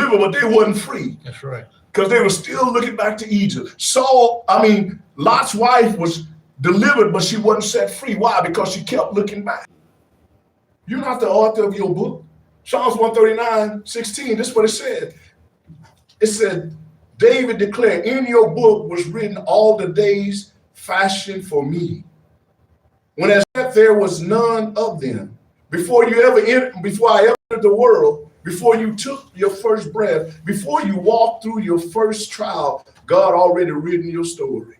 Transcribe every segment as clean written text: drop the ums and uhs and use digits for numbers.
delivered, but they wasn't free. That's right. Because they were still looking back to Egypt. Lot's wife was delivered, but she wasn't set free. Why? Because she kept looking back. You're not the author of your book. Psalms 139:16, this is what it said. It said, David declared, in your book was written all the days fashioned for me, when as yet there was none of them. Before I ever entered the world, before you took your first breath, before you walked through your first trial, God already written your story.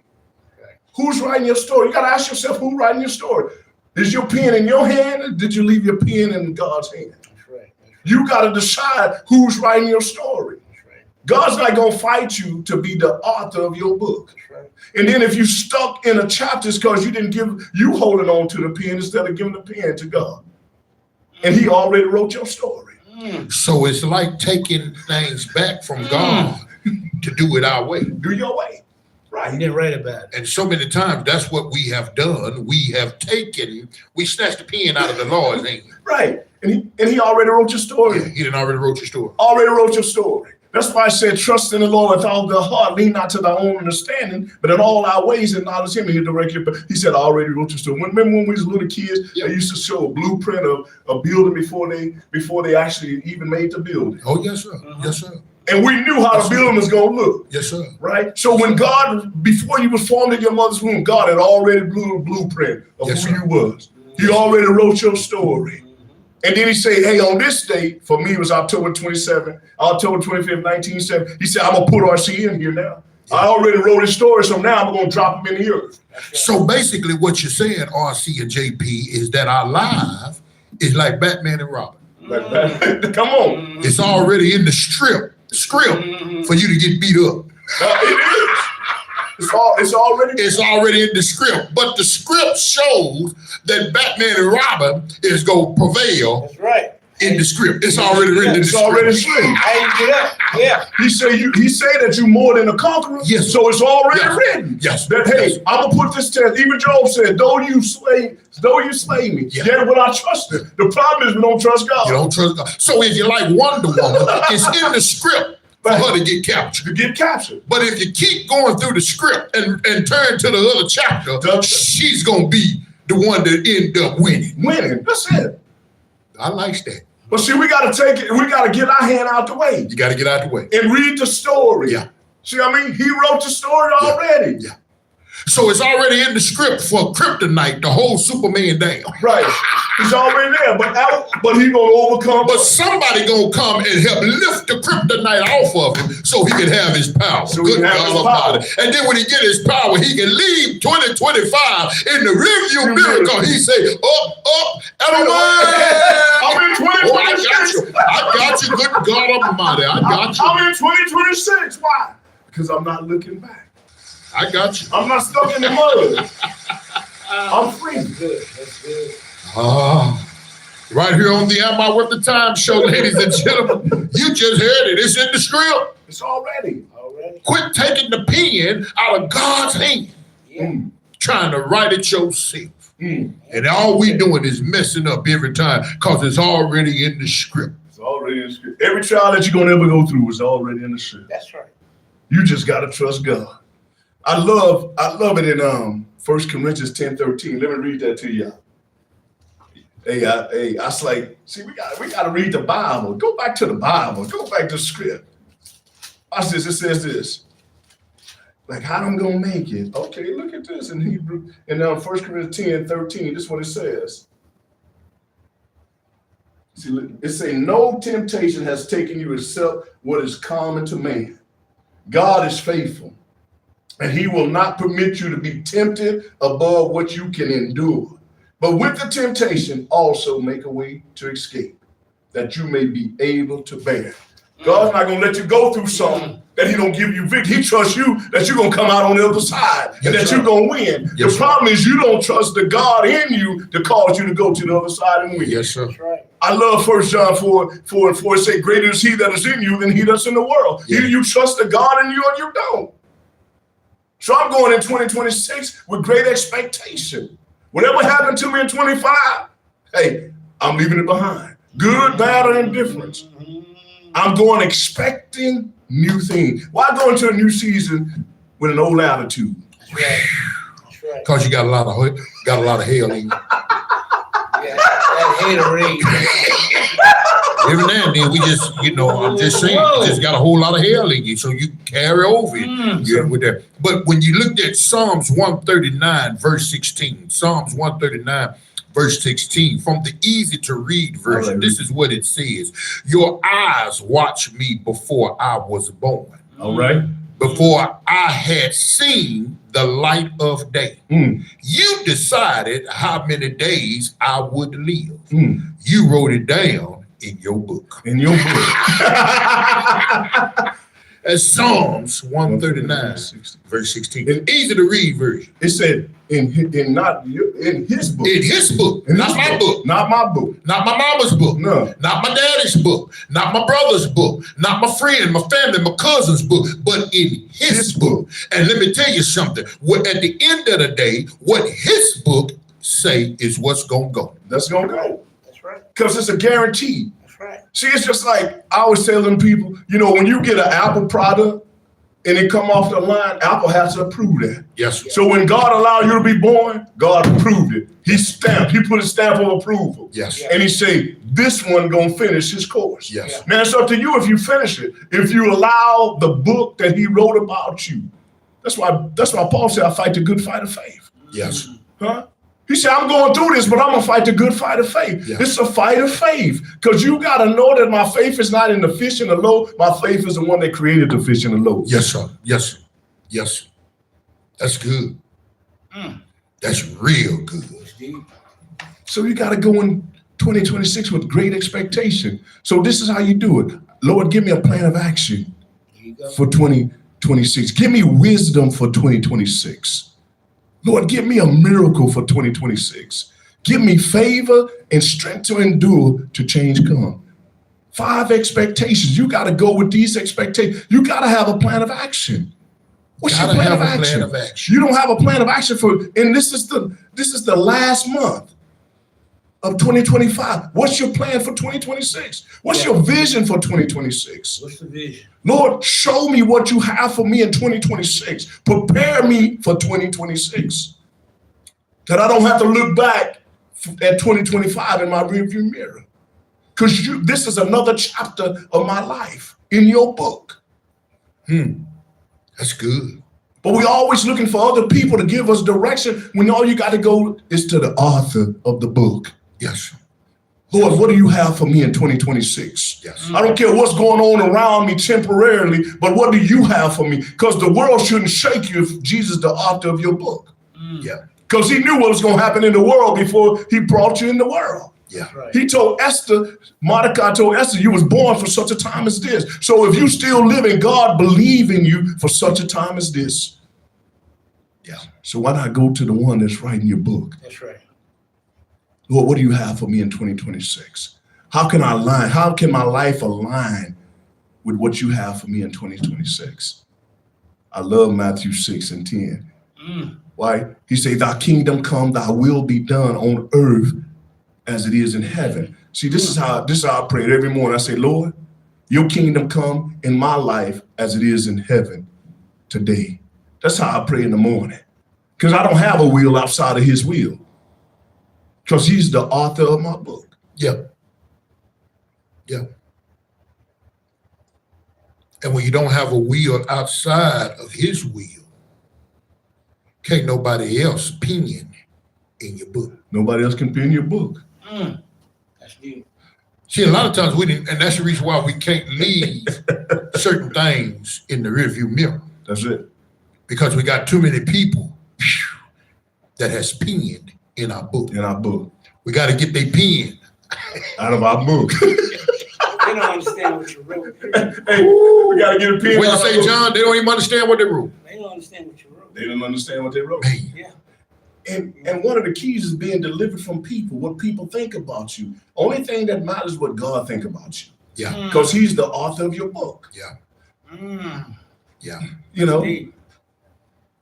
Okay. Who's writing your story? You got to ask yourself, who's writing your story? Is your pen in your hand, or did you leave your pen in God's hand? That's right. You got to decide who's writing your story. God's not going to fight you to be the author of your book. Right. And then if you stuck in a chapter, it's because you holding on to the pen instead of giving the pen to God. And he already wrote your story. So it's like taking things back from God to do it our way. Do your way. Right. You didn't write about it. And so many times that's what we have done. We snatched the pen out of the Lord's hand. Right. And he already wrote your story. Yeah, he done already wrote your story. Already wrote your story. That's why I said, trust in the Lord with all their heart, lean not to thy own understanding, but in all our ways acknowledge him, and he'll direct you. He said, I already wrote your story. Remember when we was little kids, They used to show a blueprint of a building before they actually even made the building. Oh, yes, sir. Yes, sir. And we knew how the building was going to look. Yes, sir. Right? So when God, before you was formed in your mother's womb, God had already blew a blueprint of who you was. He already wrote your story. And then he said, hey, on this date, for me it was October 25th, 1970. He said, I'm going to put RC in here now. I already wrote his story, so now I'm going to drop him in the earth. So basically what you're saying, RC and JP, is that our life is like Batman and Robin. Come on. It's already in the script for you to get beat up. It is. It's already in the script, but the script shows that Batman and Robin is going to prevail. That's right. In the script, it's already written in the script. It's already written. I didn't get up. Yeah. He say that you more than a conqueror. Yes. So it's already written. Yes. That hey, I'm gonna put this test. Even Job said, though you slay me, yet will I trust him. The problem is we don't trust God. You don't trust God. So if you like Wonder Woman, it's in the script for her to get captured. To get captured. But if you keep going through the script and turn to the other chapter, she's gonna be the one that end up winning. That's it. I like that. But see, we gotta get our hand out the way. You gotta get out the way. And read the story. Yeah. See what I mean? He wrote the story already. Yeah. So it's already in the script for Kryptonite to hold Superman down. Right. He's already there, but he's gonna overcome. But somebody gonna come and help lift the Kryptonite off of him so he can have his power. So good God Almighty. And then when he get his power, he can leave 2025 in the rearview mirror. Because he say, up, and away. I'm in 2026. I got you, good God Almighty. I got you. I'm in 2026. Why? Because I'm not looking back. I got you. I'm not stuck in the mud. I'm free. That's good. That's good. Right here on the Am I Worth the Time show, ladies and gentlemen. You just heard it. It's in the script. It's already. Quit taking the pen out of God's hand. Trying to write it yourself. And all we doing is messing up every time because it's already in the script. It's already in the script. Every trial that you're going to ever go through is already in the script. That's right. You just got to trust God. I love it in 1 Corinthians 10:13. Let me read that to you. I was like, see, we got to read the Bible. Go back to the Bible. Go back to the script. Watch this. It says this. Like, how I'm going to make it? Okay, look at this in Hebrew. In 1 Corinthians 10:13, this is what it says. See, it say, no temptation has taken you except what is common to man. God is faithful, and he will not permit you to be tempted above what you can endure. But with the temptation, also make a way to escape, that you may be able to bear. God's not going to let you go through something that he don't give you victory. He trusts you that you're going to come out on the other side and that you're going to win. The problem is you don't trust the God in you to cause you to go to the other side and win. Yes, sir. That's right. I love 1 John 4:4 it say, greater is he that is in you than he that's in the world. Yeah. Either you trust the God in you or you don't. So I'm going in 2026 with great expectation. Whatever happened to me in 25, hey, I'm leaving it behind. Good, bad, or indifference. I'm going expecting new things. Why go into a new season with an old attitude? That's right. That's right. Because you got a lot of hell in you. Yeah, that haterade. Every now and then we just, I'm just saying, you just got a whole lot of hell in you, so you carry over it with that. But when you looked at Psalms 139, verse 16, Psalms 139, verse 16, from the easy to read version, this is what it says. Your eyes watched me before I was born. All right. Before I had seen the light of day. You decided how many days I would live. You wrote it down in your book. In your book. That's Psalms 139, verse 16. It's easy to read version. It said in his book. In his book, not my book. Not my book. Not my mama's book. No. Not my daddy's book. Not my brother's book. Not my friend, my family, my cousin's book. But in his book. And let me tell you something. At the end of the day, what his book say is what's going to go. That's going to go. That's right. Because it's a guarantee. That's right. See, it's just like I was telling people, when you get an Apple product and it come off the line, Apple has to approve that. Yes, sir. So when God allowed you to be born, God approved it. He stamped. He put a stamp of approval. Yes. And he said, this one going to finish his course. Yes. Now, it's up to you if you finish it. If you allow the book that he wrote about you. That's why Paul said, I fight the good fight of faith. Yes. Huh? He said, I'm going through this, but I'm going to fight the good fight of faith. Yeah. It's a fight of faith because you got to know that my faith is not in the fish and the loaves. My faith is the one that created the fish and the loaves. Yes, sir. Yes, sir. Yes, sir. That's good. That's real good. So you got to go in 2026 with great expectation. So this is how you do it. Lord, give me a plan of action for 2026. Give me wisdom for 2026. Lord, give me a miracle for 2026. Give me favor and strength to endure to change come. 5 expectations. You got to go with these expectations. You got to have a plan of action. What's your plan of action? You don't have a plan of action and this is the last month of 2025. What's your plan for 2026? What's your vision for 2026? What's the vision? Lord, show me what you have for me in 2026. Prepare me for 2026. That I don't have to look back at 2025 in my rearview mirror. Because this is another chapter of my life in your book. That's good. But we're always looking for other people to give us direction when all you got to go is to the author of the book. Yes. Lord, what do you have for me in 2026? Yes. I don't care what's going on around me temporarily, but what do you have for me? Because the world shouldn't shake you if Jesus is the author of your book. Yeah. Because he knew what was going to happen in the world before he brought you in the world. Yeah. Right. He told Esther, Mordecai told Esther, you was born for such a time as this. So if you still living, God believe in you for such a time as this. Yeah. So why not go to the one that's writing your book? That's right. Lord, what do you have for me in 2026? How can my life align with what you have for me in 2026? I love Matthew 6:10. Why? He said, thy kingdom come, thy will be done on earth as it is in heaven. See, this is how I pray every morning. I say, Lord, your kingdom come in my life as it is in heaven today. That's how I pray in the morning. Because I don't have a will outside of his will. Because he's the author of my book. Yeah. Yeah. And when you don't have a will outside of his will, can't nobody else opinion in your book. Nobody else can pen your book. That's deep. See, a lot of times we didn't, and that's the reason why we can't leave certain things in the rearview mirror. That's it. Because we got too many people that has penned in our book. In our book. We got to get their pen Out of our book. They don't understand what you wrote. Hey, we got to get a pen. When you out of say, our book. John, they don't even understand what they wrote. They don't understand what you wrote. They didn't understand what they wrote. Man, Yeah. And one of the keys is being delivered from people, what people think about you. Only thing that matters is what God think about you. yeah, Because he's the author of your book. yeah, Mm. yeah, You know? Deep.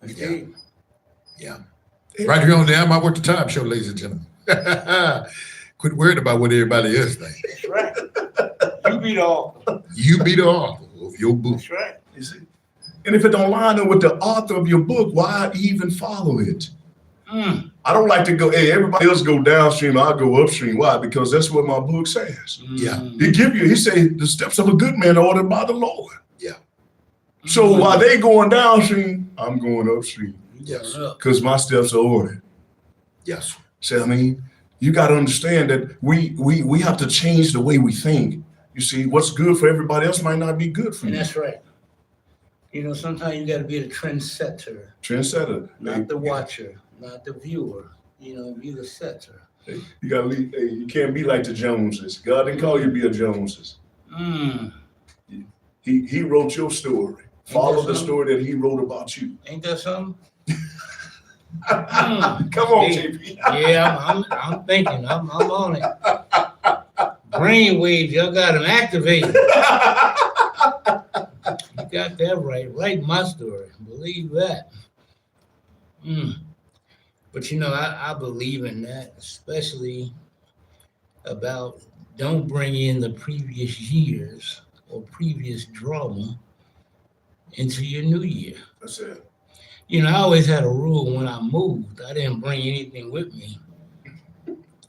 That's Yeah. deep. yeah. Right here on the Am I Worth the Time show, ladies and gentlemen. Quit worrying about what everybody else thinks. That's right. You be the author. You be the author of your book. That's right. You see? And if it don't line up with the author of your book, why even follow it? Mm. I don't like to go, hey, everybody else go downstream, I'll go upstream. Why? Because that's what my book says. Yeah. He say the steps of a good man are ordered by the Lord. Yeah. So while they going downstream, I'm going upstream Yes. because my steps are ordered. Yes. See what I mean? You got to understand that we have to change the way we think. You see, what's good for everybody else might not be good for And you. that's right. You know, sometimes you got to be the trendsetter, Trendsetter. not the watcher, not the viewer. You know, be the setter. You got to leave. Hey, you can't be like the Joneses. God didn't call you to be a Joneses. Mm. He wrote your story. Follow the something? story that he wrote about you. Ain't that something? Come on, Hey, JP. Yeah, I'm thinking. I'm on it. Brain waves, y'all got them activated. You got that right. Write my story. Believe that. But you know, I believe in that, especially about don't bring in the previous years or previous drama into your new year. That's it. You know, I always had a rule when I moved, I didn't bring anything with me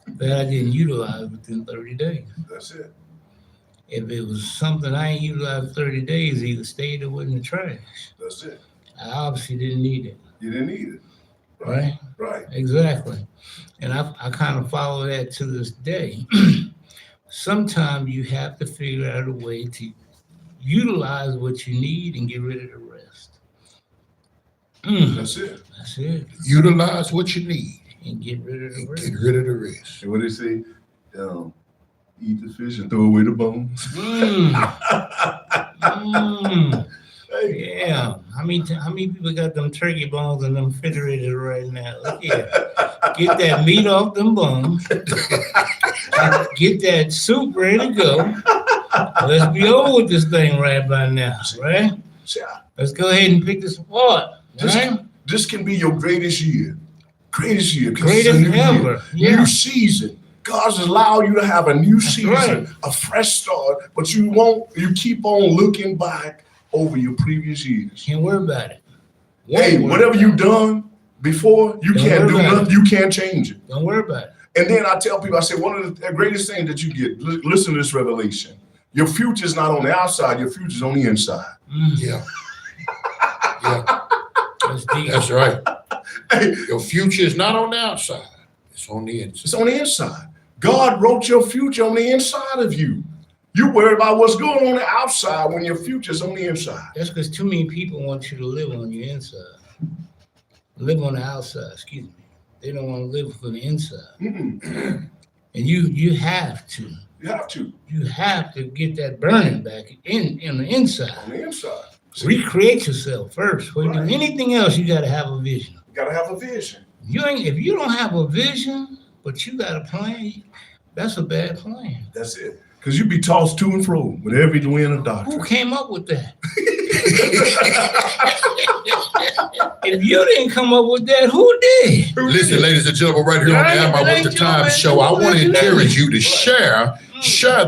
that I didn't utilize within 30 days. That's it. If it was something I ain't utilized 30 days, it either stayed or went in the trash. That's it. I obviously didn't need it, You didn't need it. right? Right. Exactly. And I kind of follow that to this day. Sometimes you have to figure out a way to utilize what you need and get rid of the rest. That's it. That's it. Utilize what you need And get rid of the and rest. get rid of the rest. And what they say, eat the fish and throw away the bones. Hey, Yeah. How many people got them turkey bones in them refrigerators right now? Look here. Get that meat off them bones. Get that soup ready to go. Let's be over with this thing right by now, right? see, Let's go ahead and pick this apart, right? this can be your greatest year. Greatest year. 'cause it's a Greatest new year. ever. Yeah. New season. God's allowed you to have a new season, right. a fresh start, but you keep on looking back over your previous years. Can't worry about it. Hey, whatever you done before, you Don't can't worry do about nothing. You can't change it. Don't worry about it. And then I tell people, I say, one of the greatest things that you get, listen to this revelation. Your future's not on the outside, your future's on the inside. Yeah. Yeah. That's deep. That's right. Hey, Your future is not on the outside. It's on the inside. it's on the inside. God wrote your future on the inside of you. You worry about what's going on the outside when your future's on the inside. That's because too many people want you to live on your inside. Live on the outside, excuse me. They don't want to live for the inside. Mm-mm. And you have to. You have to, You have to get that burning back in the inside. on the inside. See, Recreate yourself first. Before you do Right. anything else, you gotta have a vision. you gotta have a vision. If you don't have a vision, but you got a plan, that's a bad plan. That's it. Because you be tossed to and fro with every wind of Who doctrine. came up with that? If you didn't come up with that, who did? Listen, ladies and gentlemen, right here on the Am I Worth the Time show, I want to encourage you to share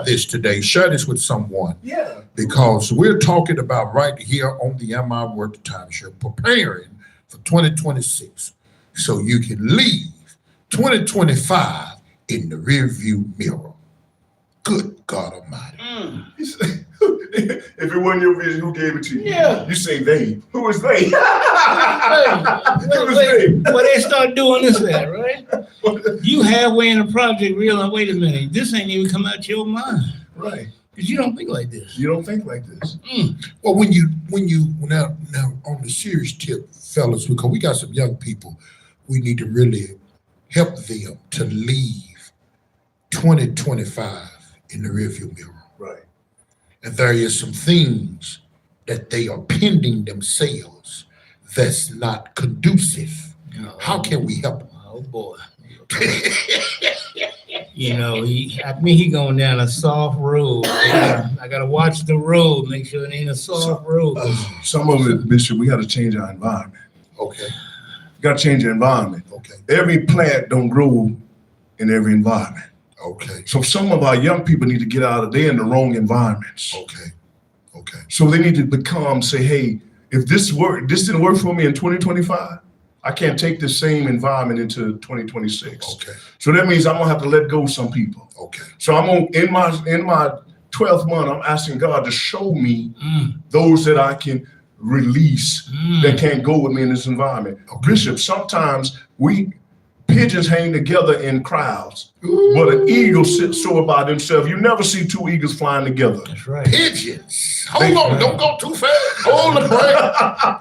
this today. Share this with someone Yeah. because we're talking about right here on the Am I Worth the Time show, preparing for 2026 so you can leave 2025 in the rearview mirror. Good God Almighty. He said, if it wasn't your vision, who gave it to you? Yeah. You say they. Who is they? Who is Wait, they? well, they start doing this at, right? You halfway in the project realize, wait a minute, this ain't even come out your mind. Right. Because you don't think like this. You don't think like this. Well, when you now on the serious tip, fellas, because we got some young people, we need to really help them to leave 2025 in the rearview mirror. Right. And there is some things that they are pending themselves that's not conducive. How can we help them? Oh boy. You know, I think he going down a soft road. I gotta watch the road, make sure it ain't a soft road. Some of it, Bishop, we got to change our environment. Okay, We got to change the environment. okay, Every plant don't grow in every environment. Okay. So some of our young people need to get out of there in the wrong environments. Okay. Okay. So they need to say, hey, if this didn't work for me in 2025, I can't take the same environment into 2026. Okay. So that means I'm gonna have to let go of some people. Okay. So in my 12th month, I'm asking God to show me Mm. those that I can release Mm. that can't go with me in this environment. Bishop, sometimes pigeons hang together in crowds, but an eagle sits soar by themselves. You never see two eagles flying together. That's right. Pigeons. Hold on. Don't go too fast. Hold the breath.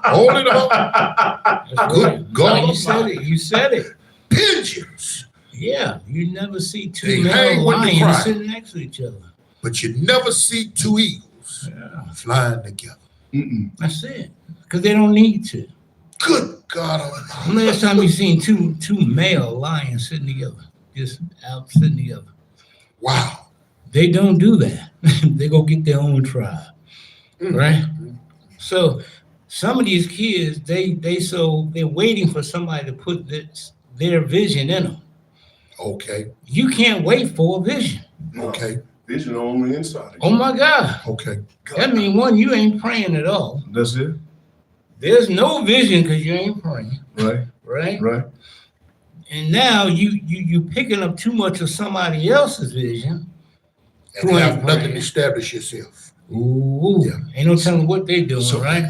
Hold it up. That's Good right. God No, you said Almighty. it. You said it. Pigeons. Yeah, you never see They two hang male with the lions crowd. sitting next to each other. But you never see two eagles Yeah, flying together. Mm-mm. that's it. Because they don't need to. Good God Almighty. When last time you seen two male lions sitting together, just out sitting together? Wow. They don't do that. They go get their own tribe, right? So some of these kids, they're waiting for somebody to put their vision in them. Okay. You can't wait for a vision. Okay. Vision on the inside. Oh my God. Okay. That means one, you ain't praying at all. That's it. There's no vision because you ain't praying, Right. right? Right. And now you picking up too much of somebody else's vision. And have nothing to establish yourself. Ooh, Yeah. ain't no telling what they doing, So- right?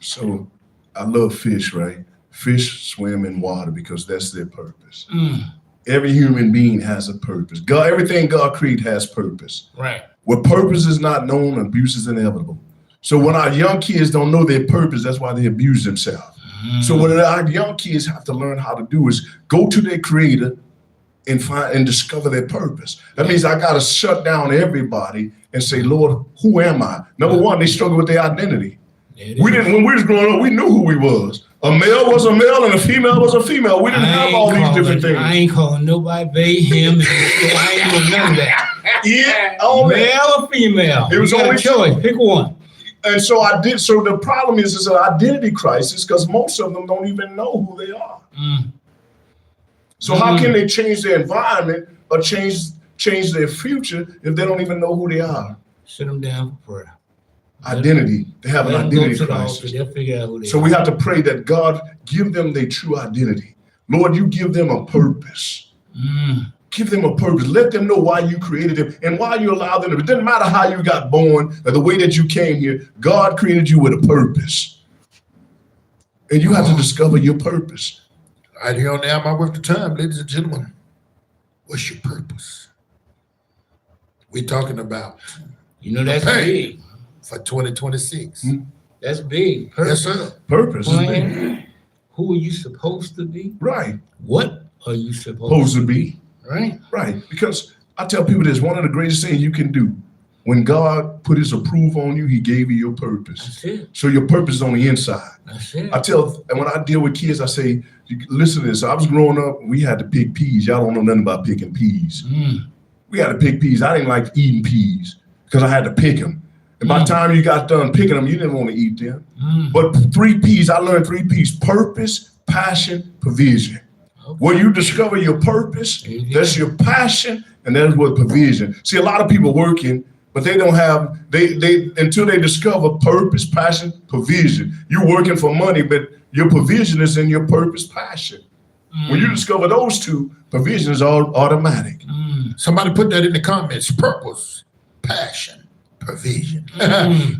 So I love fish, right? Fish swim in water because that's their purpose. Mm, Every human being has a purpose. God, everything God created has purpose. right. Where purpose is not known, abuse is inevitable. So when our young kids don't know their purpose, that's why they abuse themselves. So what our young kids have to learn how to do is go to their creator and find and discover their purpose. That means I gotta shut down everybody and say, Lord, who am I? Number one, they struggle with their identity. When we was growing up, we knew who we was. A male was a male and a female was a female. We didn't have all these different things. I ain't calling nobody they, him. I ain't doing none of that. Yeah, all that. Male or female? It was You got a only choice. Pick one. And so so the problem is an identity crisis because most of them don't even know who they are. Mm. So how can they change their environment or change their future if they don't even know who they are? Sit them down for prayer. Identity. They have an Let them go identity to the altar. crisis. They'll figure out who they So are. we have to pray that God give them their true identity. Lord, you give them a purpose. Mm. Give them a purpose. Let them know why you created them and why you allowed them. It doesn't matter how you got born or the way that you came here. God created you with a purpose. And you have to discover your purpose. Right here on the Am I Worth the Time, ladies and gentlemen. What's your purpose? We're talking about You know, that's Hey. big. for 2026. That's big. Yes, Purpose. sir. Purpose is big. Plan. Who are you supposed to be? Right. What are you supposed Supposed to to be? be. Right? Right. Because I tell people this, one of the greatest things you can do. When God put his approval on you, he gave you your purpose. That's it. So your purpose is on the inside. That's it. And when I deal with kids, I say, listen to this. I was growing up, we had to pick peas. Y'all don't know nothing about picking peas. Mm. We had to pick peas. I didn't like eating peas because I had to pick them. And by the time you got done picking them, you didn't want to eat them. Mm. But 3 P's, I learned 3 P's: purpose, passion, provision. Okay. Where you discover your purpose, There you go. that's your passion, and that's what provision. See, a lot of people working, but they don't have, they until they discover purpose, passion, provision. You're working for money, but your provision is in your purpose, passion. When you discover those two, provision is all automatic. Mm. Somebody put that in the comments. Purpose, passion, provision.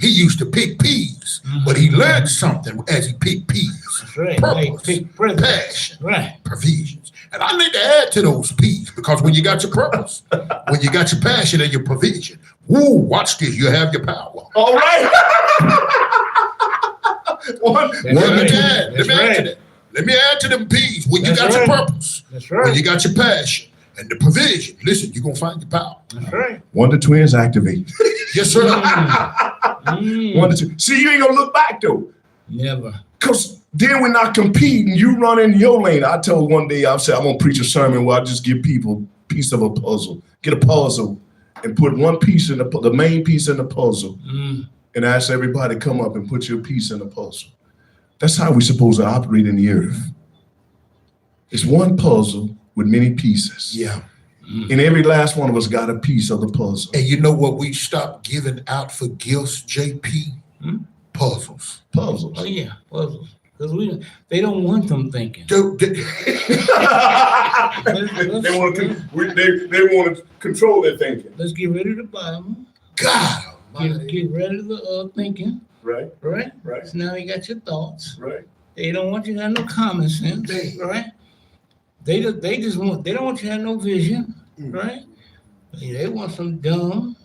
He used to pick peas, but he learned something as he picked peas. That's right. Like Purpose, pick presidents. passion, Right. provisions. And I need to add to those P's because when you got your purpose, when you got your passion and your provision, woo, watch this, you have your power. All right. One, That's One right. at a time. Let That's me add to right. that. Let me add to them P's. When you That's got your right. purpose, That's when right. you got your passion and the provision, listen, you're going to find your power. That's right. Wonder Twins activate. Yes, sir. Mm. Wonder Twins. See, you ain't gonna look back though. Never. Because then we're not competing. You run in your lane. I told one day, I said, I'm going to preach a sermon where I just give people a piece of a puzzle. Get a puzzle and put one piece in the main piece in the puzzle Mm. and ask everybody to come up and put your piece in the puzzle. That's how we're supposed to operate in the earth. It's one puzzle with many pieces. Yeah. And every last one of us got a piece of the puzzle. And you know what we stopped giving out for gifts, JP? Puzzles. Puzzles. Oh yeah, puzzles. Because they don't want them thinking. they want to control their thinking. Let's get rid of the Bible. God. Get rid of the thinking. Right. Right. Right. So now you got your thoughts. Right. They don't want you to have no common sense. Right. They don't want you to have no vision. Right. They want some dumb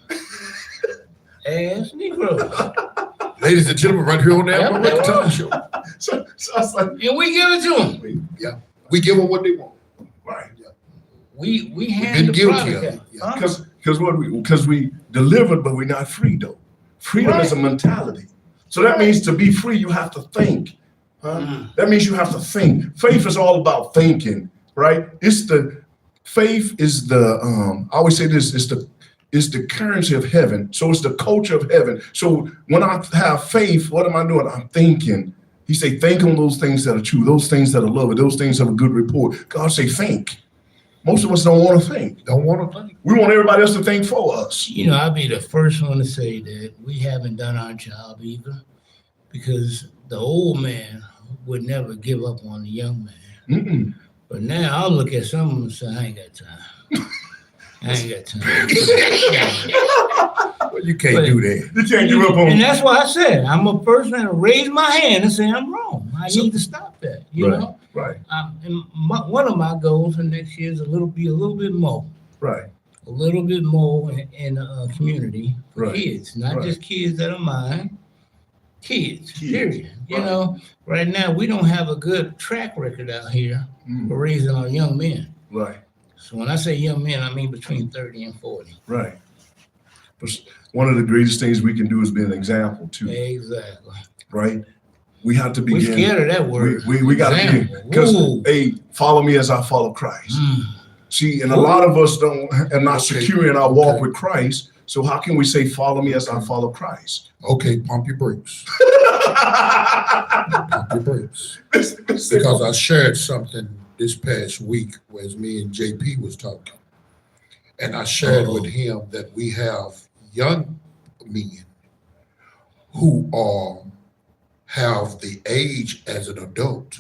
ass Negroes. Ladies and gentlemen, right here on the Alpha Record Time Show. So I was like, And we give it to them. Yeah. We give them what they want. right. We hand been the guilty product of it, out. yeah. Huh? Because we delivered, but we're not free though. Freedom is a mentality. So that means to be free, you have to think. That means you have to think. Faith is all about thinking, right? Faith is the I always say this, it's the currency of heaven. So it's the culture of heaven. So when I have faith, what am I doing? I'm thinking. He say, think on those things that are true, those things that are lovely, those things that have a good report. God say, think. Most of us don't want to think. Don't want to think. We want everybody else to think for us. You know, I'll be the first one to say that we haven't done our job either, because the old man would never give up on the young man. But now I'll look at some of them and say, I ain't got time. I ain't got time. Well, you can't do that. You can't give up on. And that's why I said I'm a person that raise my hand and say I'm wrong. I need to stop that. You know. Right. And one of my goals for next year is a little bit more. Right. A little bit more in the community for Right. kids, not just kids that are mine. Kids. Period. You Right. know, right now we don't have a good track record out here for raising our young men. Right. So when I say young men, I mean between 30 and 40. Right. But one of the greatest things we can do is be an example too. Exactly. Right. We have to We begin. scared of that word. We got to begin because Ooh. hey, follow me as I follow Christ. Mm. See, and a lot of us are not Okay. secure in our walk Okay. with Christ. So how can we say, follow me as I follow Christ? Okay, pump your brakes. Pump your brakes. Because I shared something this past week as me and JP was talking. And I shared with him that we have young men who have the age as an adult,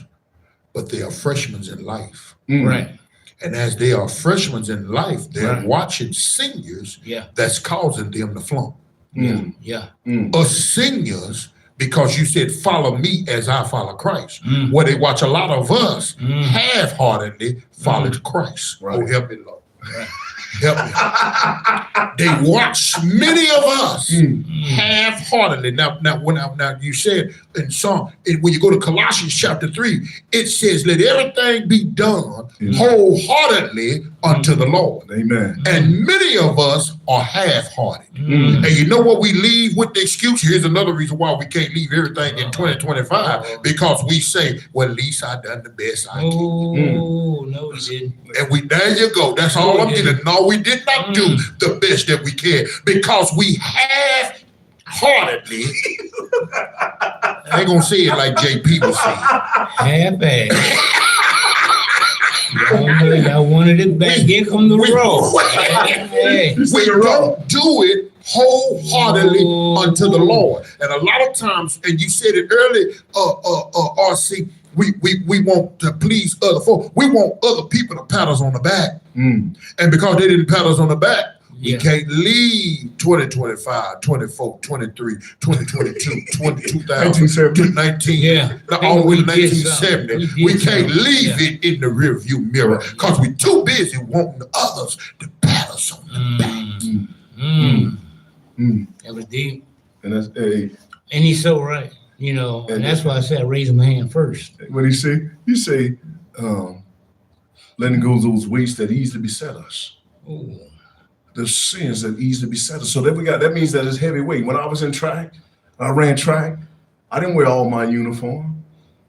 but they are freshmen in life. Right. And as they are freshmen in life, they're Right. watching seniors Yeah. that's causing them to flunk. Mm. Yeah. Us seniors, because you said, follow me as I follow Christ, Mm. where they watch a lot of us Mm. half-heartedly follow Christ. Right. Oh, help me, Lord. Right. Help me. They watch many of us half-heartedly. Now you said in Psalm, when you go to Colossians chapter 3, it says, let everything be done wholeheartedly unto the Lord. Amen. And many of us are half-hearted. And you know what we leave with the excuse? Here's another reason why we can't leave everything in 2025, because we say, well, at least I done the best I can. Oh, no, he didn't. And there you go. That's all I'm getting. No, we did not do the best that we can, because we half-heartedly, I ain't gonna say it like JP was saying. Half-ass. Y'all wanted it back. Here come the road. Hey. We don't do it wholeheartedly unto the Lord. And a lot of times, and you said it earlier, RC, we want to please other folk. We want other people to pat us on the back. And because they didn't pat us on the back, we can't leave 2025, 24, 23, 2022, 2019, all the way to 1970. We can't leave it in the rearview mirror because we're too busy wanting others to pat us on the back. That was deep. And that's And he's so right. You know, and that's why I said I raised my hand first. what he say? You say, letting go of those weights that easily beset us. Ooh. The sins that easily beset us. So that means that it's heavy weight. When I was in track, I ran track, I didn't wear all my uniform.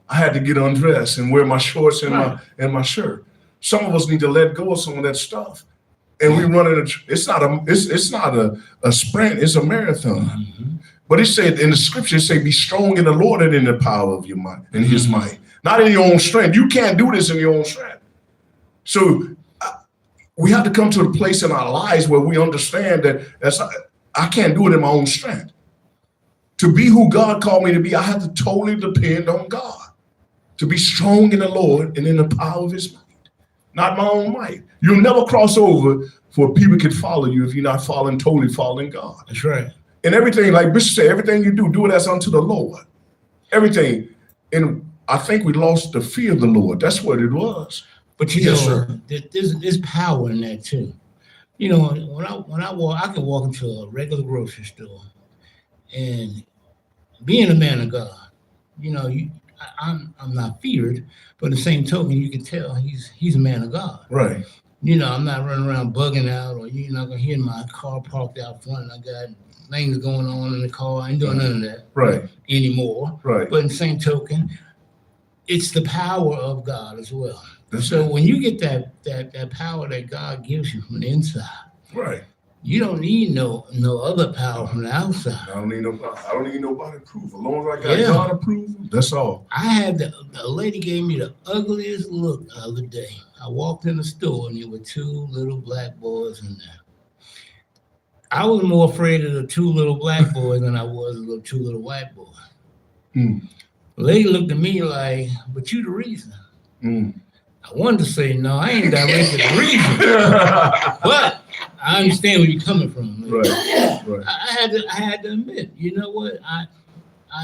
I had to get undressed and wear my shorts and my shirt. Some of us need to let go of some of that stuff. And we run it's not a sprint, it's a marathon. But it said in the scripture, it say, be strong in the Lord and in the power of your might, in his might. Not in your own strength. You can't do this in your own strength. So we have to come to a place in our lives where we understand that I can't do it in my own strength. To be who God called me to be, I have to totally depend on God. To be strong in the Lord and in the power of his might, not my own might. You'll never cross over for people can follow you if you're not totally following God. That's right. And everything, like Bishop said, everything you do it as unto the Lord. Everything. And I think we lost the fear of the Lord. That's what it was. But you Yes, know, sir. there's power in that too. You know, when I walk, I can walk into a regular grocery store, and being a man of God, you know, I'm not feared, but the same token, you can tell he's a man of God. Right. You know, I'm not running around bugging out, or you're not gonna hear my car parked out front. I got things going on in the car. I ain't doing none of that Right. anymore. Right. But in the same token, it's the power of God as well. That's So it. when you get that power that God gives you from the inside, Right. you don't need no other power from the outside. I don't need nobody approval. As long as I got Yeah. God approval, that's all. I had a lady gave me the ugliest look the other day. I walked in the store and there were two little black boys in there. I was more afraid of the two little black boys than I was of the two little white boys. Mm. The lady looked at me like, "But you the reason." Mm. I wanted to say, "No, I ain't directly the reason," but I understand where you're coming from. Right. Right. I had to admit, you know what? I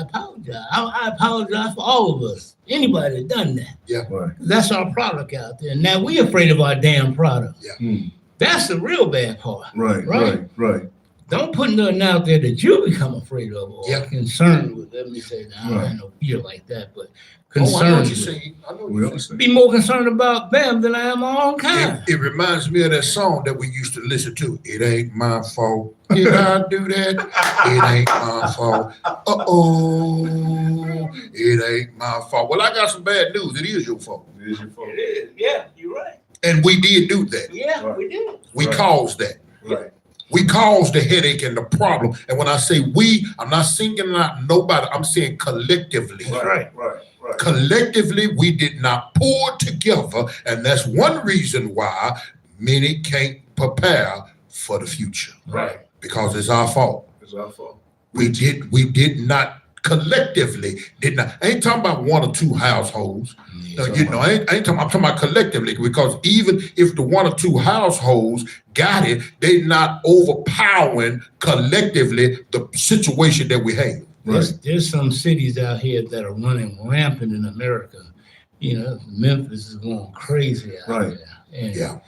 apologize. I apologize for all of us. Anybody that done that. Right. That's our product out there. Now we afraid of our damn product. Mm. That's the real bad part. Right. Right. Right. Don't put nothing out there that you become afraid of or Yeah. concerned with. Let me say that. I don't Right. have no fear like that, but Oh, I know concerned what you're with. saying. I know what We you're saying. understand. Be more concerned about them than I am my own kind. It reminds me of that song that we used to listen to. It ain't my fault. Did I do that? It ain't my fault. Uh-oh. It ain't my fault. Well, I got some bad news. It is your fault. It is your fault. It is. Yeah, you're right. And we did do that. Yeah, Right. we did. We Right. caused that. Right. We caused the headache and the problem. And when I say we, I'm not singling out nobody. I'm saying collectively. That's right. Right. Right. Collectively, we did not pull together. And that's one reason why many can't prepare for the future. Right. Because it's our fault. It's our fault. We did not collectively did not. I ain't talking about one or two households. I ain't talking. I'm talking about collectively, because even if the one or two households got it, they're not overpowering collectively the situation that we have. There's some cities out here that are running rampant in America. You know, Memphis is going crazy out Right. there. And Yeah.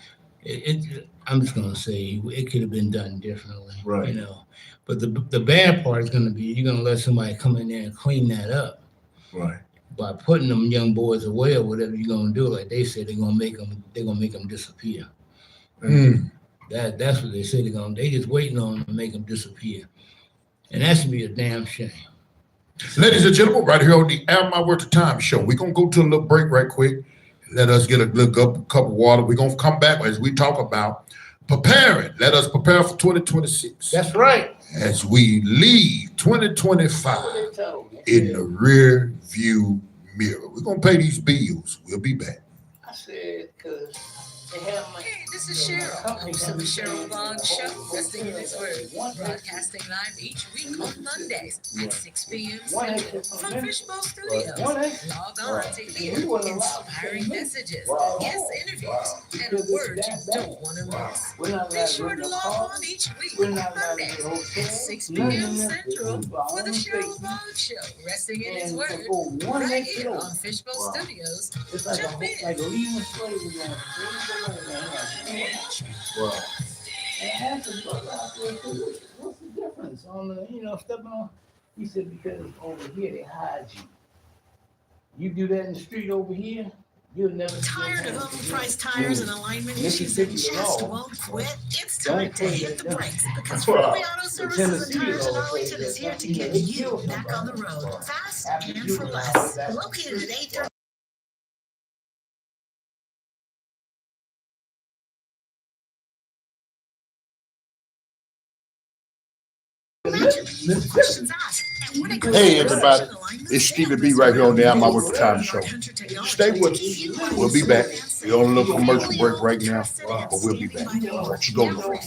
I'm just gonna say it could have been done differently. Right. You know, but the bad part is gonna be you're gonna let somebody come in there and clean that up Right. by putting them young boys away or whatever you're gonna do. Like they said, they're gonna make them disappear. Mm. That's what they say they're gonna. They just waiting on them to make them disappear, and that should be a damn shame. Ladies and gentlemen, right here on the Am I Worth the Time show, we're going to go to a little break right quick. Let us get a little cup of water. We're going to come back as we talk about preparing. Let us prepare for 2026. That's right. As we leave 2025 in the rear view mirror. We're going to pay these bills. We'll be back. I said because they have my. Hey, this is Cheryl, host of the Cheryl Vaughn Show, Resting in His Word, broadcasting live each week on Mondays at 6 p.m. Central from Fishbowl Studios. Log on to hear inspiring messages, guest interviews, and a word you don't want to miss. Be sure to log on each week on Mondays at 6 p.m. Central for the Cheryl Vaughn Show, Resting in His Word, right here on Fishbowl Studios. Jump in. Like leaving slavery on Wow. And I asked the brother out there, what's the difference on the, stepping on? He said, because over here they hide you. You do that in the street over here, you'll never. Tired of overpriced tires and alignment issues that just won't quit? It's time to hit the brakes because Friendly Auto Services and Tires in Arlington is here to get you back on the road fast and for less. Located at 830. Questions asked. And when it comes Hey, to everybody. It's Stevie B right here on the I'm Out With the Time show. Stay with us. We'll be back. We're on a little commercial break right now, but we'll be back. Don't you go nowhere.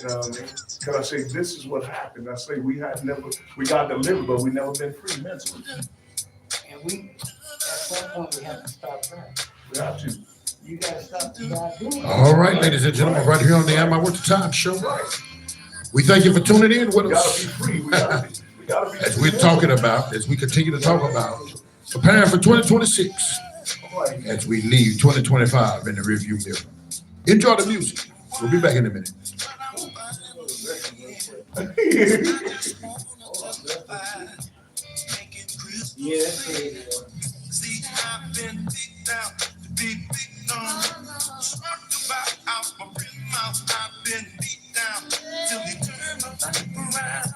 You know what I mean? Because I say, this is what happened. I say, we got delivered, but we never been free mentally. And we, at some point, we have to stop that. We have to. You gotta stop the guy doing it. All right, ladies and gentlemen, right here on the I'm Out With the Time show. We thank you for tuning in with We gotta us. be free. We gotta be As free. we're talking about, as we continue to talk about, preparing for 2026, as we leave 2025 in the rearview mirror. Enjoy the music. We'll be back in a minute. Yeah, See, I've been kicked out, big about out my real mouth. I've been beat down till he turned my life around.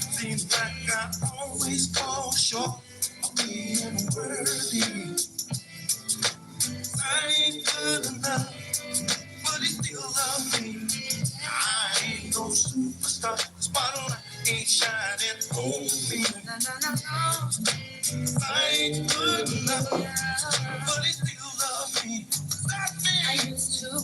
Seems like I always fall short of being worthy. I ain't good enough, but he still loves me. I ain't no superstar, spotlight ain't shining on me. I ain't good enough, but he still